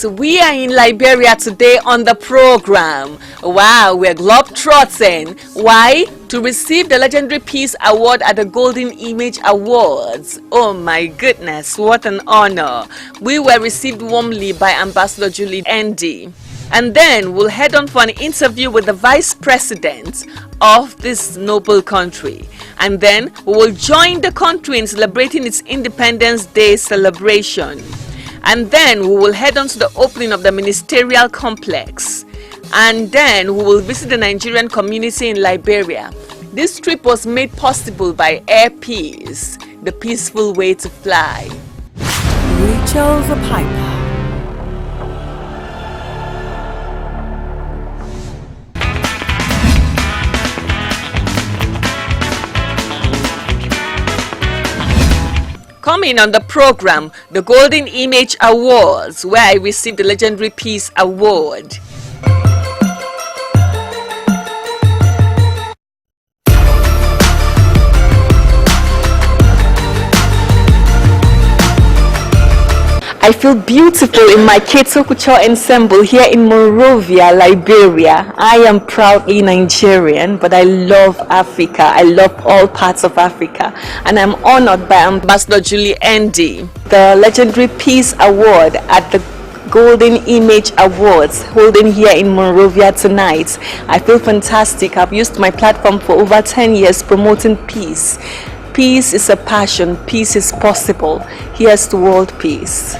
Yes, we are in Liberia today on the program. Wow, we're globetrotting. Why? To receive the Legendary Peace Award at the Golden Image Awards. Oh my goodness, what an honor. We were received warmly by Ambassador Julie ND. And then we'll head on for an interview with the Vice President of this noble country. And then we will join the country in celebrating its Independence Day celebration. And then we will head on to the opening of the ministerial complex. And then we will visit the Nigerian community in Liberia. This trip was made possible by Air Peace, the peaceful way to fly. Rachel the Piper. Coming on the program, the Golden Image Awards, where I received the Legendary Peace Award. I feel beautiful in my Keto Couture ensemble here in Monrovia, Liberia. I am proudly Nigerian, but I love Africa. I love all parts of Africa. And I'm honored by Ambassador Julie ND. The Legendary Peace Award at the Golden Image Awards holding here in Monrovia tonight. I feel fantastic. I've used my platform for over 10 years promoting peace. Peace is a passion. Peace is possible. Here's to world peace.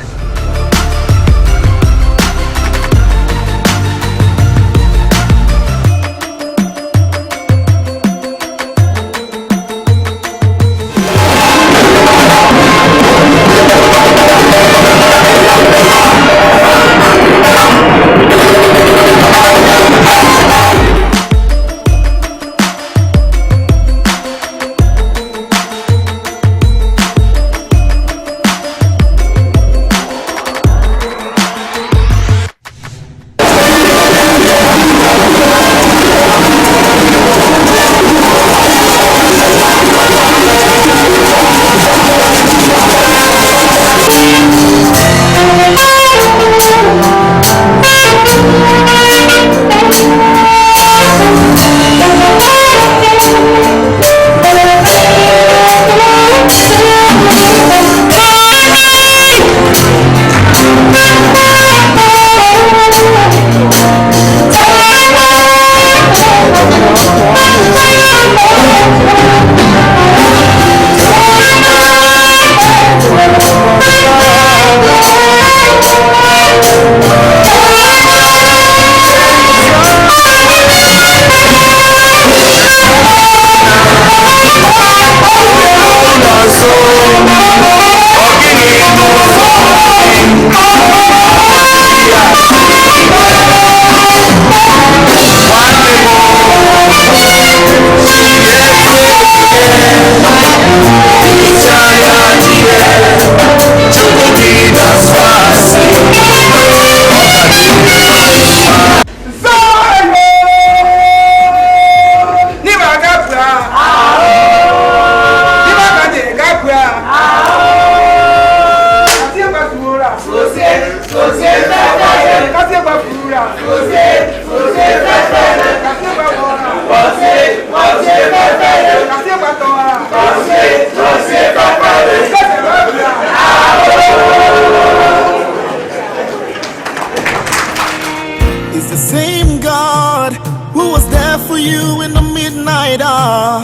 It's the same God who was there for you in the midnight hour.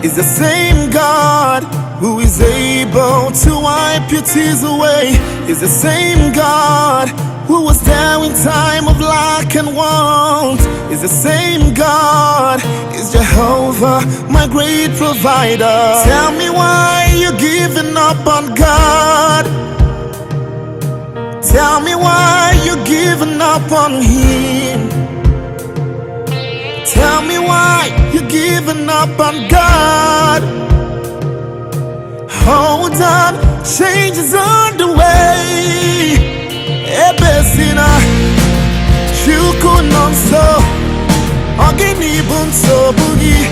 It's the same God who is able to wipe your tears away. It's the same God who was there in time of lack and want. It's the same God, it's Jehovah, my great provider. Tell me why you're giving up on God. Tell me why you're giving up on Him. Tell me why you're giving up on God. Hold on, change is on the way. Ebesina, Chuku nonso, Ogini bunso bugi,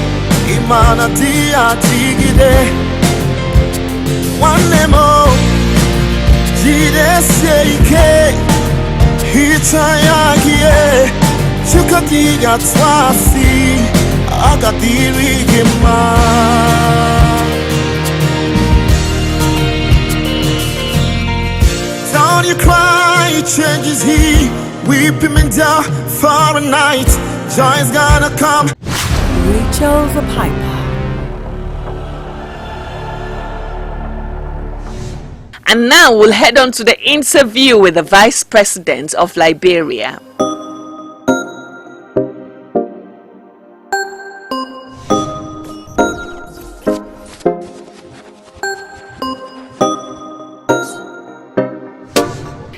Imana tia tigide. One nemo, Jide seike, Hitayagie, chukatiga twasi, agadiri gema. Don't you cry, changes he, weeping and down for a night. Joy's gonna come. Rachel the Piper. And now we'll head on to the interview with the Vice President of Liberia.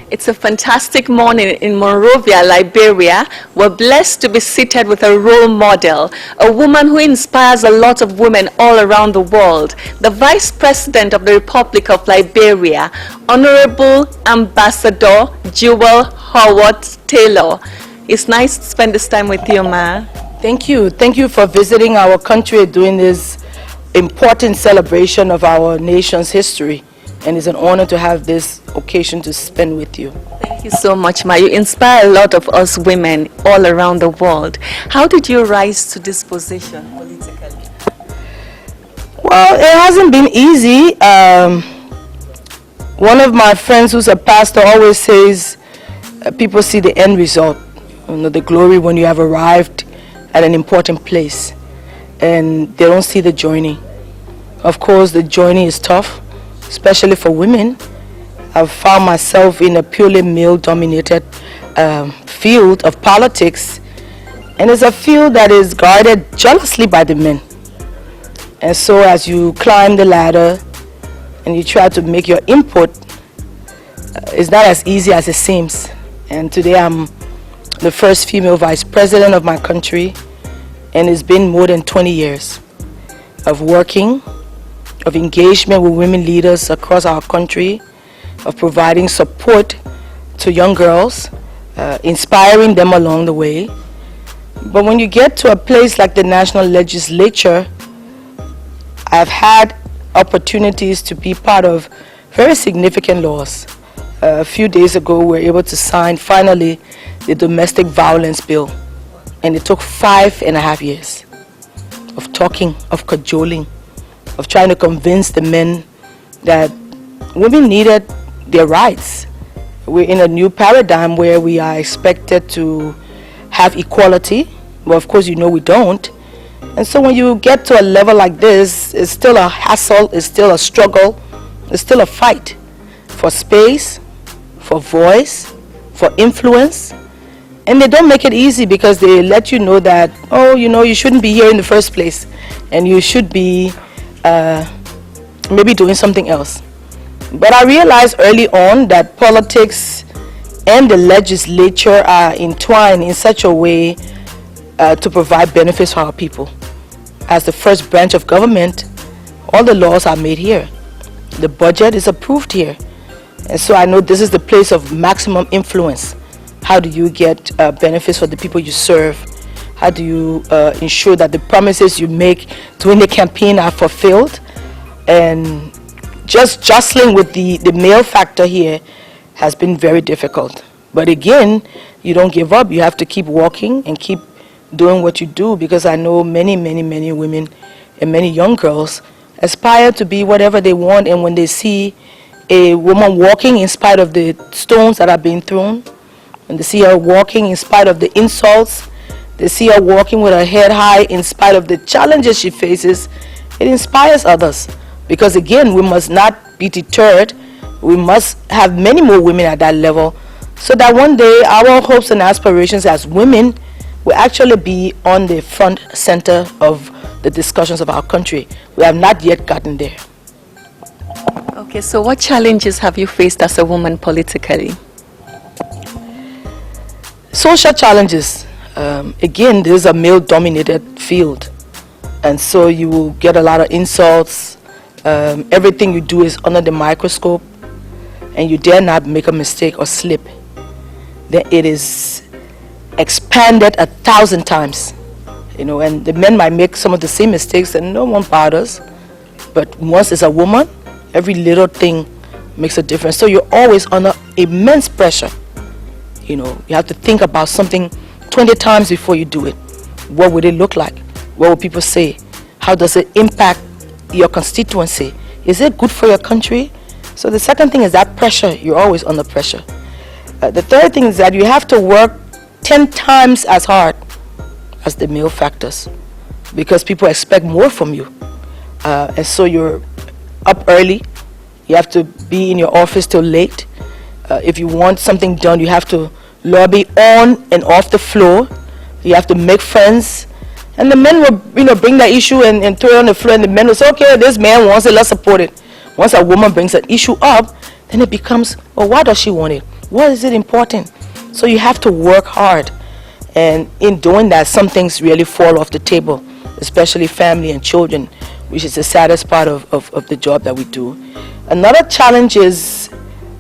It's a fantastic morning in Monrovia, Liberia. We're blessed to be seated with a role model, a woman who inspires a lot of women all around the world, the Vice President of the Republic of Liberia, Honorable Ambassador Jewel Howard Taylor. It's nice to spend this time with you, ma. Thank you. Thank you for visiting our country during this important celebration of our nation's history. And it's an honor to have this occasion to spend with you. Thank you so much, ma. You inspire a lot of us women all around the world. How did you rise to this position politically? Well, it hasn't been easy. One of my friends who's a pastor always says people see the end result, the glory when you have arrived at an important place, and they don't see the journey. Of course, the journey is tough, especially for women. I've found myself in a purely male-dominated field of politics, and it's a field that is guarded jealously by the men. And so as you climb the ladder and you try to make your input, it's not as easy as it seems. And today I'm the first female vice president of my country, and it's been more than 20 years of working, of engagement with women leaders across our country, of providing support to young girls, inspiring them along the way. But when you get to a place like the National Legislature, I've had opportunities to be part of very significant laws. A few days ago, we were able to sign, finally, the domestic violence bill. And it took 5.5 years of talking, of cajoling, of trying to convince the men that women needed their rights. We're in a new paradigm where we are expected to have equality, but of course you know we don't. And so when you get to a level like this, it's still a hassle, it's still a struggle, it's still a fight for space, for voice, for influence. And they don't make it easy because they let you know that, oh, you shouldn't be here in the first place, and you should be maybe doing something else. But I realized early on that politics and the legislature are entwined in such a way to provide benefits for our people. As the first branch of government, all the laws are made here. The budget is approved here. And so I know this is the place of maximum influence. How do you get benefits for the people you serve? How do you ensure that the promises you make during the campaign are fulfilled? And just jostling with the male factor here has been very difficult. But again, you don't give up. You have to keep walking and keep doing what you do, because I know many, many, many women and many young girls aspire to be whatever they want, and when they see a woman walking in spite of the stones that are being thrown, and they see her walking in spite of the insults, they see her walking with her head high in spite of the challenges she faces, it inspires others. Because again, we must not be deterred. We must have many more women at that level, so that one day our hopes and aspirations as women will actually be on the front center of the discussions of our country. We have not yet gotten there. Okay, so what challenges have you faced as a woman politically? Social challenges. Again, this is a male-dominated field, and so you will get a lot of insults. Everything you do is under the microscope, and you dare not make a mistake or slip. Then it is expanded 1,000 times, and the men might make some of the same mistakes and no one bothers. But once it's a woman, every little thing makes a difference. So you're always under immense pressure You know, you have to think about something 20 times before you do it. What would it look like? What will people say? How does it impact your constituency? Is it good for your country? So the second thing is that pressure. You're always under pressure. The third thing is that you have to work 10 times as hard as the male factors, because people expect more from you. And so you're up early. You have to be in your office till late. If you want something done, you have to lobby on and off the floor. You have to make friends. And the men will, bring that issue and throw it on the floor, and the men will say, okay, this man wants it, let's support it. Once a woman brings an issue up, then it becomes, well, why does she want it? What is it important? So you have to work hard. And in doing that, some things really fall off the table, especially family and children, which is the saddest part of the job that we do. Another challenge is,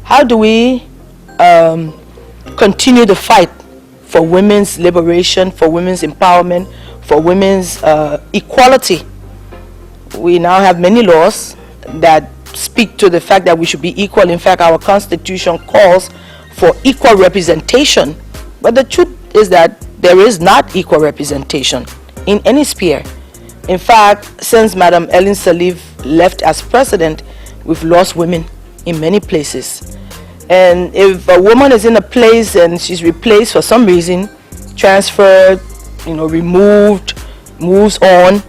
how do we continue the fight for women's liberation, for women's empowerment, for women's equality? We now have many laws that speak to the fact that we should be equal. In fact, our Constitution calls for equal representation. But the truth is that there is not equal representation in any sphere. In fact, since Madam Ellen Sirleaf left as president, we've lost women in many places. And if a woman is in a place and she's replaced for some reason, transferred, removed, moves on,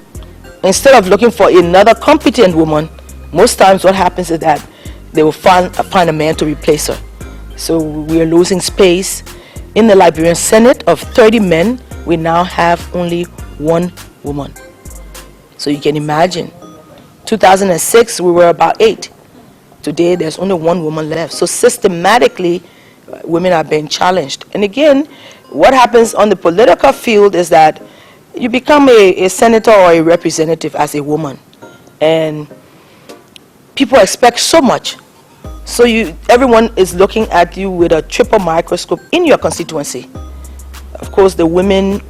instead of looking for another competent woman, most times what happens is that they will find a man to replace her. So we are losing space. In the Liberian Senate of 30 men, we now have only 1 woman. So you can imagine, 2006 we were about 8. Today there's only 1 woman left. So systematically, women are being challenged. And again, what happens on the political field is that you become a senator or a representative as a woman. And people expect so much. So everyone is looking at you with a triple microscope in your constituency. Of course, the women,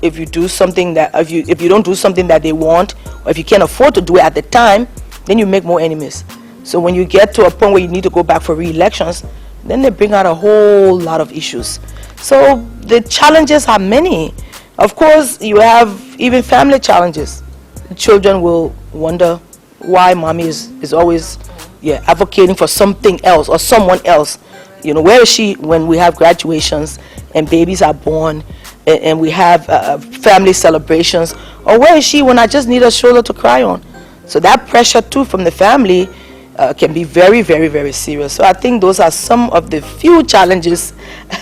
if you don't do something that they want, or if you can't afford to do it at the time, then you make more enemies. So when you get to a point where you need to go back for re-elections, then they bring out a whole lot of issues. So the challenges are many. Of course, you have even family challenges. The children will wonder why mommy is always advocating for something else or someone else. Where is she when we have graduations and babies are born and we have family celebrations? Or where is she when I just need a shoulder to cry on? So that pressure too from the family can be very, very, very serious. So I think those are some of the few challenges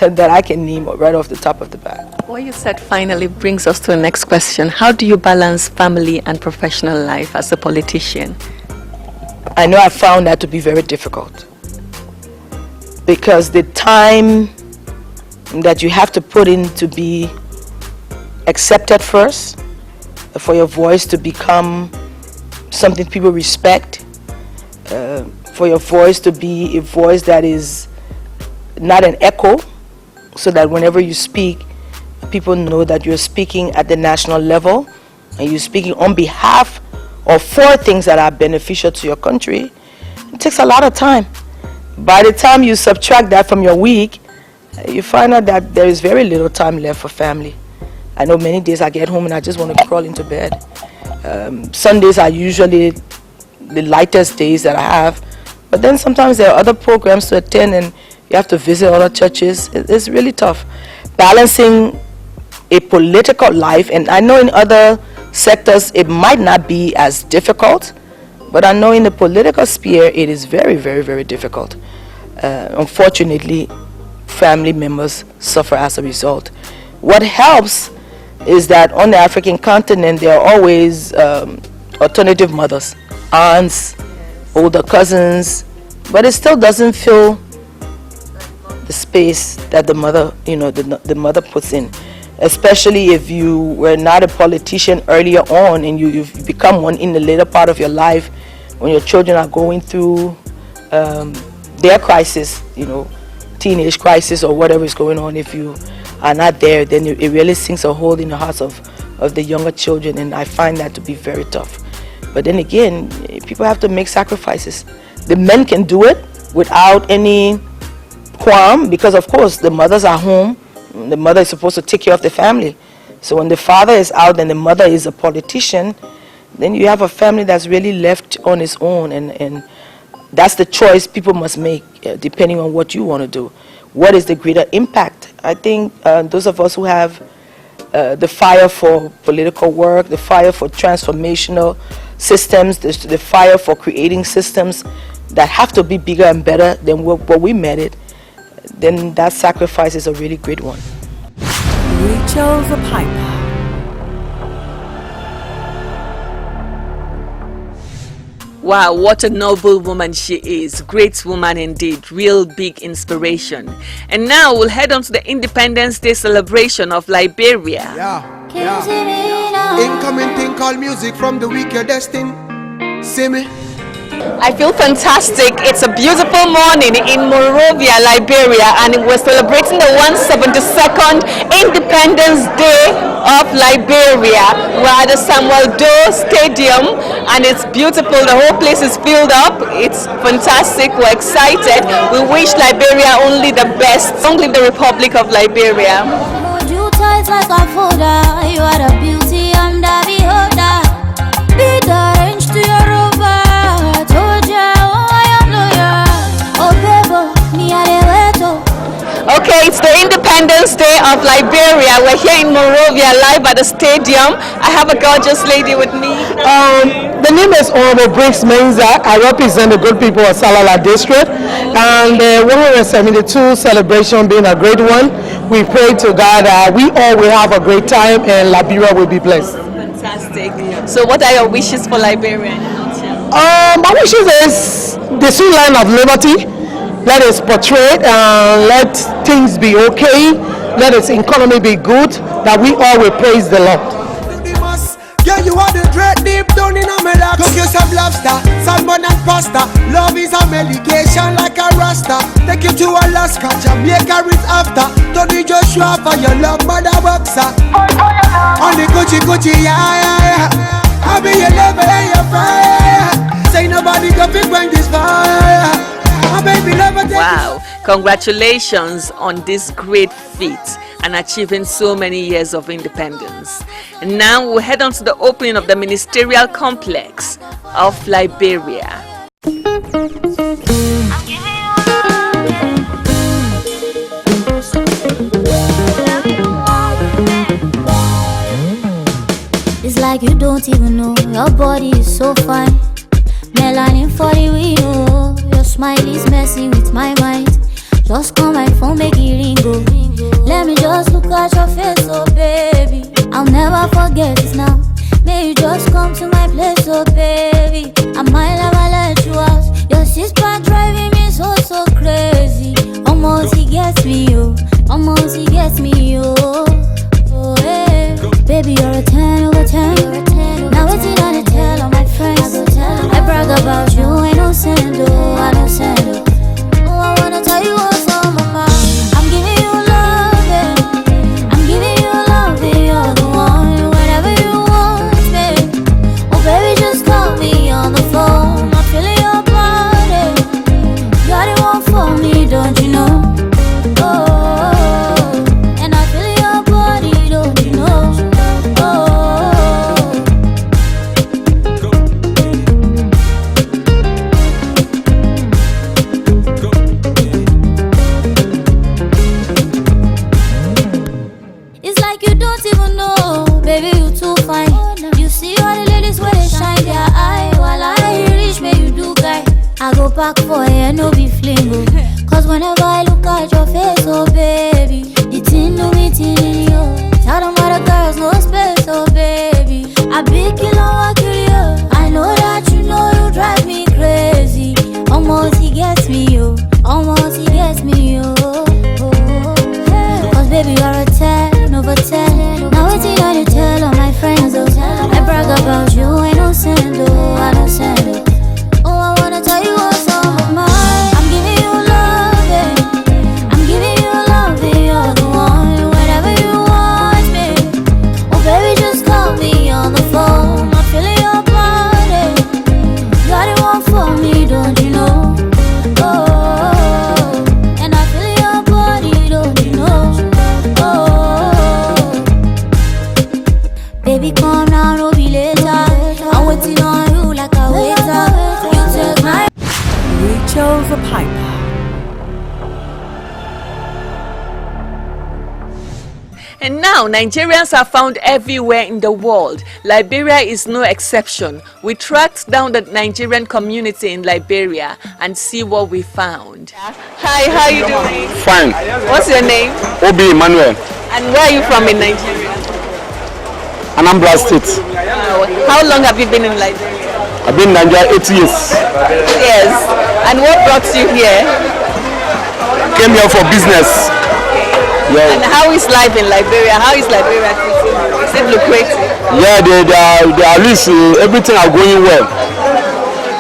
that I can name right off the top of the bat. What you said finally brings us to the next question. How do you balance family and professional life as a politician? I know I found that to be very difficult, because the time that you have to put in to be accepted first, for your voice to become something people respect, for your voice to be a voice that is not an echo, so that whenever you speak, people know that you're speaking at the national level and you're speaking on behalf or for things that are beneficial to your country. It takes a lot of time. By the time you subtract that from your week, you find out that there is very little time left for family. I know many days I get home and I just want to crawl into bed. Sundays are usually the lightest days that I have, but then sometimes there are other programs to attend and you have to visit other churches. It's really tough. Balancing a political life, and I know in other sectors it might not be as difficult, but I know in the political sphere it is very, very, very difficult. Unfortunately, family members suffer as a result. What helps is that on the African continent there are always alternative mothers, aunts, older cousins, but it still doesn't fill the space that the mother, the mother puts in. Especially if you were not a politician earlier on and you've become one in the later part of your life, when your children are going through their crisis, teenage crisis or whatever is going on. If you are not there, then it really sinks a hole in the hearts of the younger children, and I find that to be very tough. But then again, people have to make sacrifices. The men can do it without any qualm because, of course, the mothers are home. The mother is supposed to take care of the family. So when the father is out and the mother is a politician, then you have a family that's really left on its own, and that's the choice people must make depending on what you want to do. What is the greater impact? I think those of us who have the fire for political work, the fire for transformational systems, the fire for creating systems that have to be bigger and better than what we made it, then that sacrifice is a really great one. Rachel the Piper. Wow, what a noble woman she is. Great woman indeed. Real big inspiration. And now we'll head on to the Independence Day celebration of Liberia. Incoming thing called music from the week you're destined. See me? I feel fantastic. It's a beautiful morning in Monrovia, Liberia, and we're celebrating the 172nd Independence Day of Liberia. We're at the Samuel Doe Stadium, and it's beautiful. The whole place is filled up. It's fantastic. We're excited. We wish Liberia only the best. Long live the Republic of Liberia. You tight like a folder. You are the beauty, I'm the beholder. Be the range to your rover. Okay, it's the Independence Day of Liberia. We're here in Monrovia, live at the stadium. I have a gorgeous lady with me. The name is Honorable Briggs Menza. I represent the good people of Salala District, and the 172 celebration being a great one. We pray to God that we all will have a great time and Liberia will be blessed. Fantastic. So what are your wishes for Liberia? My wishes is the sweet line of liberty. Let us portray and let things be okay. Let its economy be good. That we all will praise the Lord. Yeah, you are the dread deep down in a melody. Cook you some lobster, salmon and pasta. Love is a medication like a rasta. Take you to Alaska, Jamaica is after. Don't need Joshua for your love, mother boxer. On the Gucci, yeah. I be your lover and your fire. Say nobody can fit when this fire. Wow, congratulations on this great feat and achieving so many years of independence. And now we'll head on to the opening of the ministerial complex of Liberia. It's like you don't even know your body is so fine. Melanin for the window. Your smile is messing with my mind. Just call my phone, make it ring go. Let me just look at your face, oh baby. I'll never forget this now. May you just come to my place, oh baby. I might never let you out. Your sister driving me so crazy. Almost he gets me, oh. Almost he gets me, oh. Oh, hey. Baby, you're a 10 over 10. Now it's in on the tell all my friends. I brag about you, I know send, oh, I know send, oh. Oh, I wanna tell you what's on my mind. I'm giving you love, yeah. I'm giving you love, yeah. You're the one, whenever you want me. Oh, baby, just call me on the phone. I'm feeling your body. You're the one for me, don't you know? Oh, and I feel your body, don't you know? Baby, you too fine. You see all the ladies where they shine their eye. While I reach, may you do guy. I go back for you, no be flingo. Cause whenever I look at your face, oh baby, the thing do me till you. Tell them other girls, no space, oh baby. I be killer, I know that you know you drive me crazy. Almost he gets me, yo. Almost he gets me, yo. Cause baby, you're a 10 over 10. Now it's in on the tell all my friends, oh. I brag about you, I know send, oh, I know send, oh. Oh, I wanna tell you what's on my mind. I'm giving you love. waiting on you like a waiter. You take my Rachel the Piper. And now, Nigerians are found everywhere in the world. Liberia is no exception. We tracked down the Nigerian community in Liberia and see what we found. Hi, how are you doing? Fine. What's your name? Obi Emmanuel. And where are you from in Nigeria? Anambra State. How long have you been in Liberia? I've been in Nigeria 8 years. Yes. And what brought you here? Came here for business. Yeah. And how is life in Liberia? How is Liberia treating you? Is it lucrative? Yeah, they are at least everything are going well.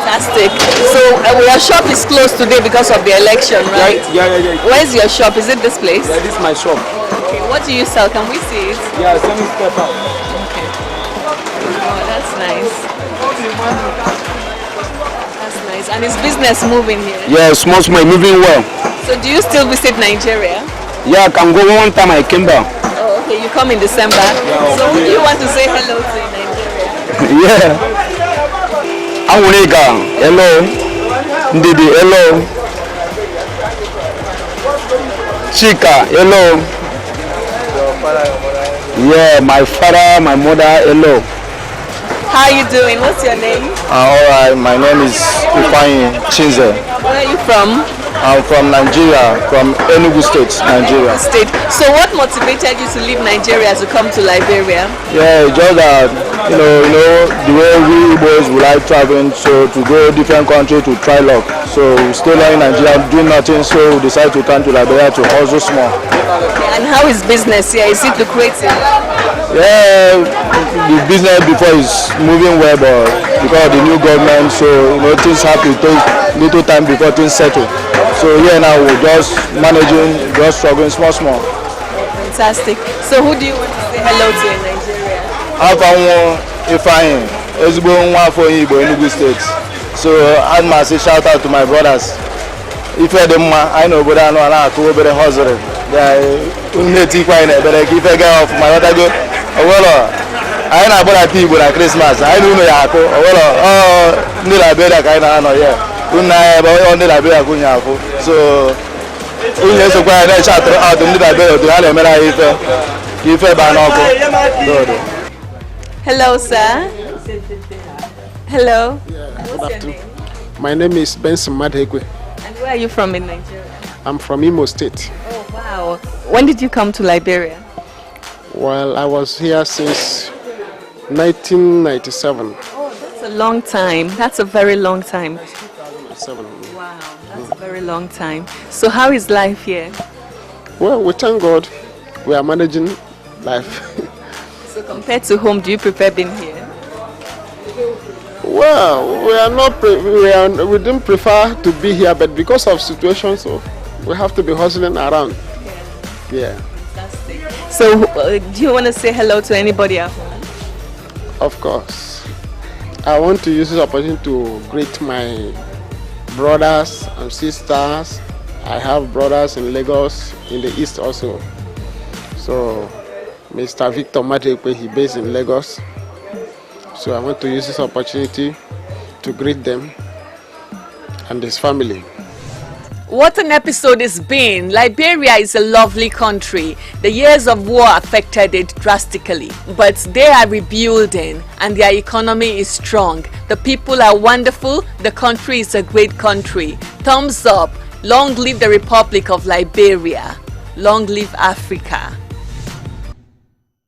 Fantastic. So your shop is closed today because of the election, right? Yeah. Where's your shop? Is it this place? Yeah, this is my shop. Okay. What do you sell? Can we see it? Yeah, selling pepper. Okay. Oh, that's nice. That's nice. And is business moving here? Yeah, small, moving well. So do you still visit Nigeria? Yeah, I can go one time I came back. Oh, okay. You come in December. Yeah, so who do you want to say hello to in Nigeria? Yeah. Awunega, hello. Ndidi, hello. Chika, hello. Yeah, my father, my mother, hello. How are you doing? What's your name? Alright, my name is Ifeanyi Chinze. Where are you from? I'm from Nigeria, from Enugu State, Nigeria. State. So what motivated you to leave Nigeria to come to Liberia? Yeah, just that, you know, the way we boys would like traveling, so to go different country to try luck. So we stay in Nigeria, doing nothing, so we decide to come to Liberia to hustle small. Okay. And how is business here? Is it lucrative? Yeah, the business before is moving well, but because of the new government, so things have to take little time before things settle. So here now we're just managing, just struggling small. Fantastic. So who do you want to say hello to in Nigeria? Afanwo Ifeanyi, ezigbo nwa afọ Igbo Enugu State. So I must say shout out to my brothers. Ife dị mma, anyị na obodo anụ ala akụ obere hustle. Na-etikwa anyị na-ebere ka ife gaa ọfụma ọdago. Owelo, anyị na-agbadata Igbo na Christmas, anyị na ụlọ ya akụ. Owelo, ndị Liberia ka anyị na-anọ ya. Una ebe ndị Liberia kụnye afụ. So onye sokwa ya na-eche atụ ndị Liberia otu ha na-emere anyị ife ka ife baa n'ọkụ. Hello, sir. Hello. Good afternoon. My name is Benson Madhekwe. And where are you from in Nigeria? I'm from Imo State. Oh, wow. When did you come to Liberia? Well, I was here since 1997. Oh, that's a long time. That's a very long time. 2007. Wow, that's a very long time. So how is life here? Well, we thank God we are managing life. So compared to home, do you prefer being here? Well, we didn't prefer to be here, but because of situation, so we have to be hustling around. Yeah. Fantastic. So do you want to say hello to anybody at home? Of course. I want to use this opportunity to greet my brothers and sisters. I have brothers in Lagos, in the east also. So Mr. Victor Madekwe, he based in Lagos. So I want to use this opportunity to greet them and his family. What an episode it's been. Liberia is a lovely country. The years of war affected it drastically, but they are rebuilding and their economy is strong. The people are wonderful. The country is a great country. Thumbs up. Long live the Republic of Liberia. Long live Africa.